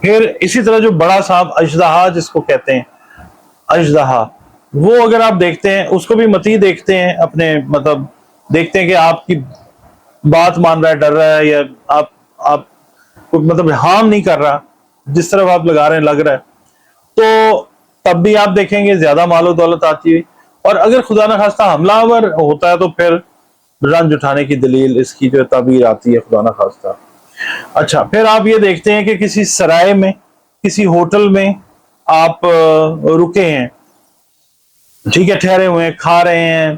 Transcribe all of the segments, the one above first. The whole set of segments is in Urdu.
پھر اسی طرح جو بڑا سانپ اژدہا جس کو کہتے ہیں، اژدہا، وہ اگر آپ دیکھتے ہیں اس کو بھی متی دیکھتے ہیں، اپنے مطلب دیکھتے ہیں کہ آپ کی بات مان رہا ہے، ڈر رہا ہے، یا آپ کو مطلب ہارم نہیں کر رہا، جس طرف آپ لگا رہے ہیں لگ رہا ہے، تو تب بھی آپ دیکھیں گے زیادہ مال و دولت آتی ہے۔ اور اگر خدا نخواستہ حملہ آور ہوتا ہے تو پھر رنج اٹھانے کی دلیل اس کی جو تعبیر آتی ہے خدا نخواستہ۔ اچھا پھر آپ یہ دیکھتے ہیں کہ کسی سرائے میں، کسی ہوٹل میں آپ رکے ہیں، ٹھیک ہے، ٹھہرے ہوئے ہیں، کھا رہے ہیں،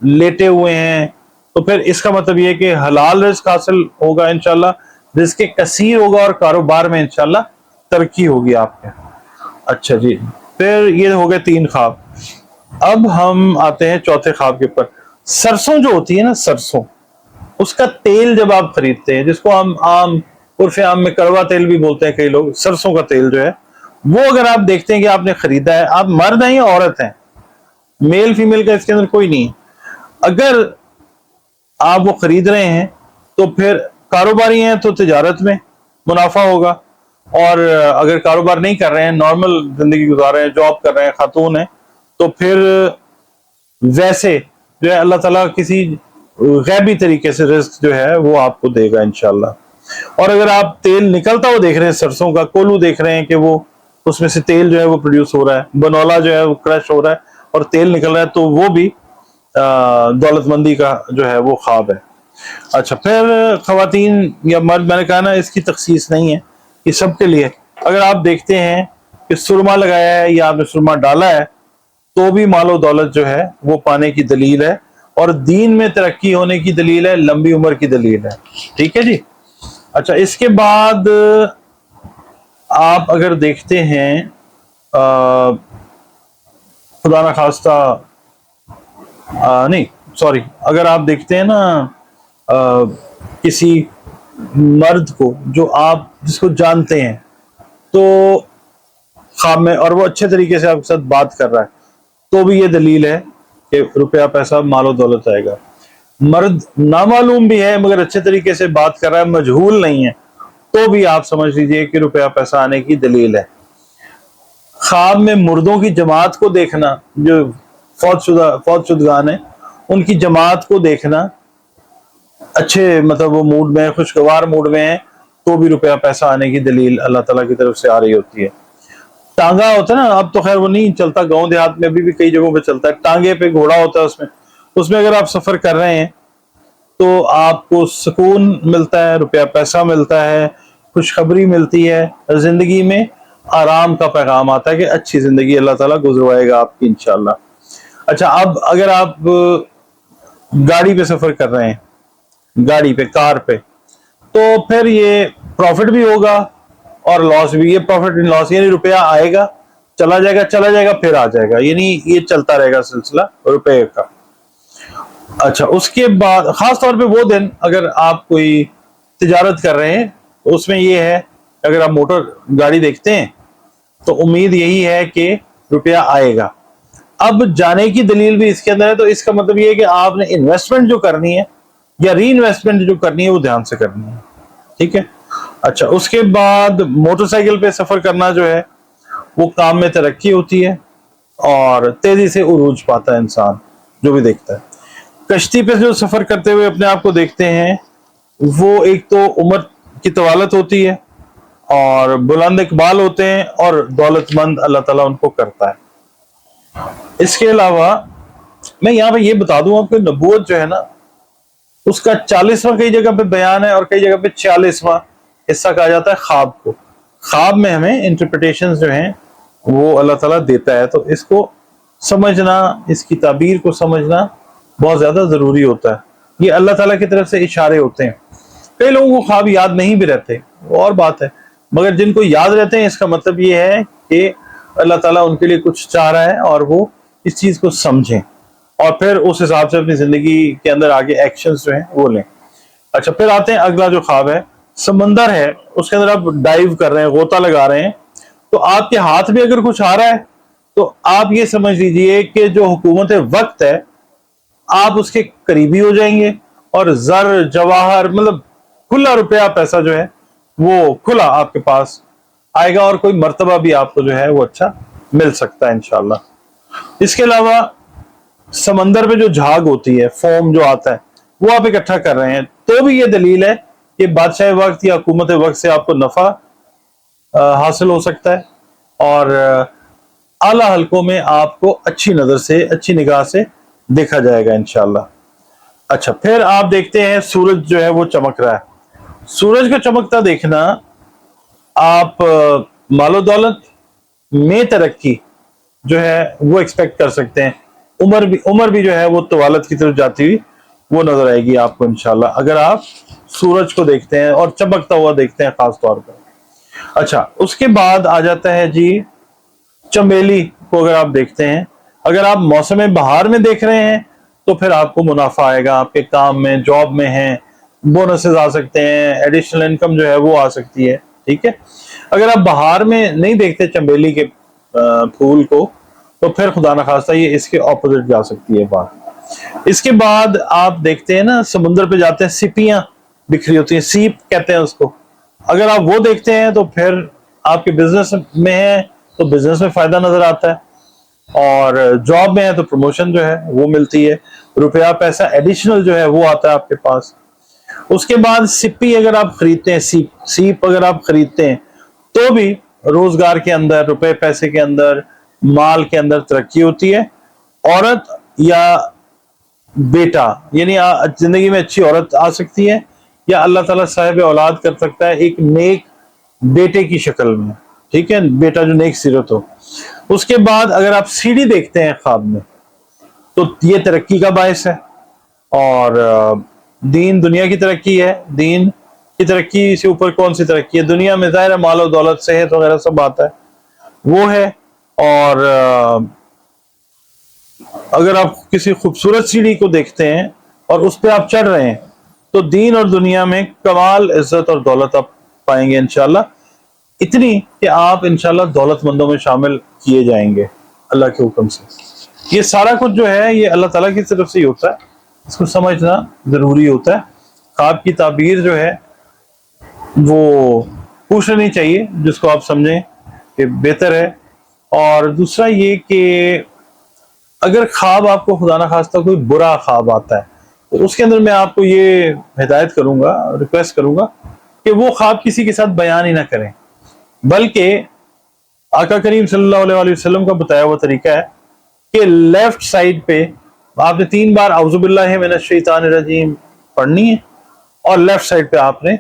لیٹے ہوئے ہیں، تو پھر اس کا مطلب یہ کہ حلال رزق حاصل ہوگا انشاءاللہ، رزق کثیر ہوگا، اور کاروبار میں انشاءاللہ ترقی ہوگی آپ کے۔ اچھا جی، پھر یہ ہو گئے 3 خواب۔ اب ہم آتے ہیں چوتھے خواب کے اوپر۔ سرسوں جو ہوتی ہے نا، سرسوں، اس کا تیل جب آپ خریدتے ہیں، جس کو ہم عرف عام میں کڑوا تیل بھی بولتے ہیں کئی لوگ، سرسوں کا تیل جو ہے وہ اگر آپ دیکھتے ہیں کہ آپ نے خریدا ہے، آپ مرد ہیں یا عورت ہیں، میل فیمیل کا اس کے اندر کوئی نہیں ہے، اگر آپ وہ خرید رہے ہیں تو پھر کاروباری ہیں تو تجارت میں منافع ہوگا، اور اگر کاروبار نہیں کر رہے ہیں، نارمل زندگی گزار رہے ہیں، جاب کر رہے ہیں، خاتون ہیں، تو پھر ویسے جو ہے اللہ تعالیٰ کسی غیبی طریقے سے رزق جو ہے وہ آپ کو دے گا انشاءاللہ۔ اور اگر آپ تیل نکلتا ہوا دیکھ رہے ہیں، سرسوں کا کولو دیکھ رہے ہیں کہ وہ اس میں سے تیل جو ہے وہ پروڈیوس ہو رہا ہے، بنولا جو ہے وہ کرش ہو رہا ہے اور تیل نکل رہا ہے، تو وہ بھی دولت مندی کا جو ہے وہ خواب ہے۔ اچھا پھر خواتین یا مرد، میں نے کہا نا اس کی تخصیص نہیں ہے، یہ سب کے لیے، اگر آپ دیکھتے ہیں کہ سرما لگایا ہے یا آپ نے سرما ڈالا ہے تو بھی مال و دولت جو ہے وہ پانے کی دلیل ہے، اور دین میں ترقی ہونے کی دلیل ہے، لمبی عمر کی دلیل ہے، ٹھیک ہے جی۔ اچھا اس کے بعد آپ اگر دیکھتے ہیں خدا نخواستہ نہیں سوری، اگر آپ دیکھتے ہیں نا کسی مرد کو جو آپ جس کو جانتے ہیں تو خواب میں، اور وہ اچھے طریقے سے آپ کے ساتھ بات کر رہا ہے، تو بھی یہ دلیل ہے کہ روپیہ پیسہ مال و دولت آئے گا۔ مرد نامعلوم بھی ہے مگر اچھے طریقے سے بات کر رہا ہے، مجہول نہیں ہے، تو بھی آپ سمجھ لیجئے کہ روپیہ پیسہ آنے کی دلیل ہے۔ خواب میں مردوں کی جماعت کو دیکھنا، جو فوت شدگان ہیں ان کی جماعت کو دیکھنا، اچھے مطلب وہ موڈ میں، خوشگوار موڈ میں ہیں، تو بھی روپیہ پیسہ آنے کی دلیل اللہ تعالیٰ کی طرف سے آ رہی ہوتی ہے۔ ٹانگا ہوتا ہے نا، اب تو خیر وہ نہیں چلتا، گاؤں دیہات میں ابھی بھی کئی جگہوں پہ چلتا ہے، ٹانگے پہ گھوڑا ہوتا ہے، اس میں اگر آپ سفر کر رہے ہیں تو آپ کو سکون ملتا ہے، روپیہ پیسہ ملتا ہے، خوشخبری ملتی ہے، زندگی میں آرام کا پیغام آتا ہے کہ اچھی زندگی اللہ تعالیٰ گزروائے گا آپ کی انشاءاللہ۔ اچھا اب اگر آپ گاڑی پہ سفر کر رہے ہیں، گاڑی پہ، کار پہ، تو پھر یہ پروفٹ بھی ہوگا اور لاس بھی، یہ پروفٹ ان لاس یعنی روپیہ آئے گا، چلا جائے گا پھر آ جائے گا، یعنی یہ چلتا رہے گا سلسلہ روپے کا۔ اچھا اس کے بعد خاص طور پہ وہ دن اگر آپ کوئی تجارت کر رہے ہیں تو اس میں یہ ہے، اگر آپ موٹر گاڑی دیکھتے ہیں تو امید یہی ہے کہ روپیہ آئے گا۔ اب جانے کی دلیل بھی اس کے اندر ہے، تو اس کا مطلب یہ ہے کہ آپ نے انویسٹمنٹ جو کرنی ہے یا ری انویسٹمنٹ جو کرنی ہے وہ دھیان سے کرنی ہے، ٹھیک ہے۔ اچھا اس کے بعد موٹر سائیکل پہ سفر کرنا جو ہے وہ کام میں ترقی ہوتی ہے اور تیزی سے عروج پاتا ہے انسان جو بھی دیکھتا ہے۔ کشتی پہ جو سفر کرتے ہوئے اپنے آپ کو دیکھتے ہیں، وہ ایک تو عمر کی طوالت ہوتی ہے اور بلند اقبال ہوتے ہیں اور دولت مند اللہ تعالیٰ ان کو کرتا ہے۔ اس کے علاوہ میں یہاں پہ یہ بتا دوں آپ کو، نبوت جو ہے نا اس کا 40واں کئی جگہ پہ بیان ہے اور کئی جگہ پہ 46واں حصہ کہا جاتا ہے خواب کو۔ خواب میں ہمیں انٹرپریٹیشنز جو ہیں وہ اللہ تعالیٰ دیتا ہے، تو اس کو سمجھنا، اس کی تعبیر کو سمجھنا بہت زیادہ ضروری ہوتا ہے۔ یہ اللہ تعالیٰ کی طرف سے اشارے ہوتے ہیں۔ کئی لوگوں کو خواب یاد نہیں بھی رہتے، وہ اور بات ہے، مگر جن کو یاد رہتے ہیں اس کا مطلب یہ ہے کہ اللہ تعالیٰ ان کے لیے کچھ چاہ رہا ہے اور وہ اس چیز کو سمجھیں اور پھر اس حساب سے اپنی زندگی کے اندر آگے ایکشنز جو ہیں وہ لیں۔ اچھا پھر آتے ہیں اگلا جو خواب ہے، سمندر ہے، اس کے اندر آپ ڈائیو کر رہے ہیں، غوطہ لگا رہے ہیں، تو آپ کے ہاتھ میں اگر کچھ آ رہا ہے تو آپ یہ سمجھ لیجئے کہ جو حکومت وقت ہے آپ اس کے قریبی ہو جائیں گے، اور زر جواہر مطلب کھلا روپیہ پیسہ جو ہے وہ کھلا آپ کے پاس آئے گا اور کوئی مرتبہ بھی آپ کو جو ہے وہ اچھا مل سکتا ہے انشاءاللہ۔ اس کے علاوہ سمندر میں جو جھاگ ہوتی ہے، فوم جو آتا ہے، وہ آپ اکٹھا کر رہے ہیں، تو بھی یہ دلیل ہے کہ بادشاہ وقت یا حکومت وقت سے آپ کو نفع حاصل ہو سکتا ہے، اور اعلیٰ حلقوں میں آپ کو اچھی نظر سے، اچھی نگاہ سے دیکھا جائے گا انشاءاللہ۔ اچھا، پھر آپ دیکھتے ہیں سورج جو ہے وہ چمک رہا ہے۔ سورج کا چمکتا دیکھنا آپ مال و دولت میں ترقی جو ہے وہ ایکسپیکٹ کر سکتے ہیں۔ عمر بھی جو ہے وہ طوالت کی طرف جاتی ہوئی وہ نظر آئے گی آپ کو انشاءاللہ، اگر آپ سورج کو دیکھتے ہیں اور چمکتا ہوا دیکھتے ہیں خاص طور پر۔ اچھا، اس کے بعد آ جاتا ہے جی چمیلی کو اگر آپ دیکھتے ہیں، اگر آپ موسم بہار میں دیکھ رہے ہیں تو پھر آپ کو منافع آئے گا، آپ کے کام میں، جاب میں ہیں، بونسز آ سکتے ہیں، ایڈیشنل انکم جو ہے وہ آ سکتی ہے، ٹھیک ہے۔ اگر آپ بہار میں نہیں دیکھتے چمیلی کے پھول کو تو پھر خدا نخواستہ یہ اس کے اپوزٹ جا سکتی ہے بات۔ اس کے بعد آپ دیکھتے ہیں نا سمندر پہ جاتے ہیں، سیپیاں بکھری ہوتی ہیں، سیپ کہتے ہیں اس کو، اگر آپ وہ دیکھتے ہیں تو پھر آپ کے بزنس میں ہیں تو بزنس میں فائدہ نظر آتا ہے، اور جاب میں ہے تو پروموشن جو ہے وہ ملتی ہے، روپیہ پیسہ ایڈیشنل جو ہے وہ آتا ہے آپ کے پاس۔ اس کے بعد سپی اگر آپ خریدتے ہیں، سیپ اگر آپ خریدتے ہیں تو بھی روزگار کے اندر، روپے پیسے کے اندر، مال کے اندر ترقی ہوتی ہے۔ عورت یا بیٹا، یعنی زندگی میں اچھی عورت آ سکتی ہے، یا اللہ تعالیٰ صاحب اولاد کر سکتا ہے ایک نیک بیٹے کی شکل میں، ٹھیک ہے، بیٹا جو نیک سیرت ہو۔ اس کے بعد اگر آپ سیڑھی دیکھتے ہیں خواب میں تو یہ ترقی کا باعث ہے، اور دین دنیا کی ترقی ہے۔ دین کی ترقی سے اوپر کون سی ترقی ہے؟ دنیا میں ظاہر ہے مال و دولت، صحت وغیرہ سب آتا ہے، وہ ہے۔ اور اگر آپ کسی خوبصورت سیڑھی کو دیکھتے ہیں اور اس پہ آپ چڑھ رہے ہیں تو دین اور دنیا میں کمال عزت اور دولت آپ پائیں گے انشاءاللہ، اتنی کہ آپ انشاءاللہ دولت مندوں میں شامل کیے جائیں گے اللہ کے حکم سے۔ یہ سارا کچھ جو ہے یہ اللہ تعالیٰ کی طرف سے ہی ہوتا ہے، اس کو سمجھنا ضروری ہوتا ہے۔ خواب کی تعبیر جو ہے وہ پوچھ لینی چاہیے جس کو آپ سمجھیں کہ بہتر ہے۔ اور دوسرا یہ کہ اگر خواب آپ کو خدا نخواستہ کوئی برا خواب آتا ہے تو اس کے اندر میں آپ کو یہ ہدایت کروں گا، ریکویسٹ کروں گا کہ وہ خواب کسی کے ساتھ بیان ہی نہ کریں، بلکہ آقا کریم صلی اللہ علیہ وسلم کا بتایا ہوا طریقہ ہے کہ لیفٹ سائڈ پہ آپ نے 3 بار اعوذ باللہ من الشیطان الرجیم پڑھنی ہے، اور لیفٹ سائڈ پہ آپ نے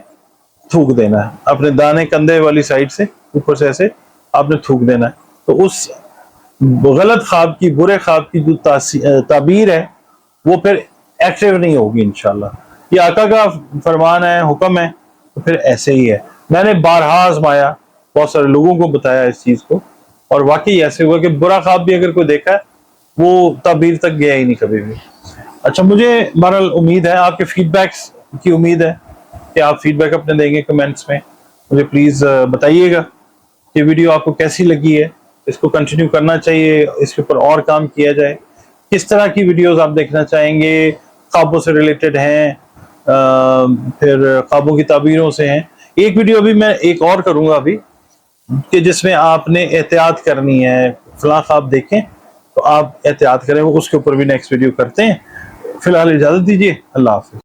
تھوک دینا ہے، اپنے دانے کندھے والی سائڈ سے اوپر سے ایسے آپ نے تھوک دینا ہے۔ تو اس غلط خواب کی، برے خواب کی جو تعبیر ہے وہ پھر ایکٹیو نہیں ہوگی انشاءاللہ۔ یہ آقا کا فرمان ہے، حکم ہے، تو پھر ایسے ہی ہے۔ میں نے بارہا آزمایا، بہت سارے لوگوں کو بتایا اس چیز کو، اور واقعی ایسے ہوا کہ برا خواب بھی اگر کوئی دیکھا ہے وہ تعبیر تک گیا ہی نہیں کبھی بھی۔ اچھا، مجھے بہرحال امید ہے آپ کے فیڈ بیکس کی امید ہے کہ آپ فیڈ بیک اپنے دیں گے کمنٹس میں، مجھے پلیز بتائیے گا کہ ویڈیو آپ کو کیسی لگی ہے، اس کو کنٹینیو کرنا چاہیے، اس کے اوپر اور کام کیا جائے، کس طرح کی ویڈیوز آپ دیکھنا چاہیں گے، خوابوں سے ریلیٹڈ ہیں، پھر خوابوں کی تعبیروں سے ہیں۔ ایک ویڈیو ابھی میں ایک اور کروں گا ابھی کہ جس میں آپ نے احتیاط کرنی ہے، فلاں خواب دیکھیں تو آپ احتیاط کریں، وہ اس کے اوپر بھی نیکسٹ ویڈیو کرتے ہیں۔ فی الحال اجازت دیجیے، اللہ حافظ۔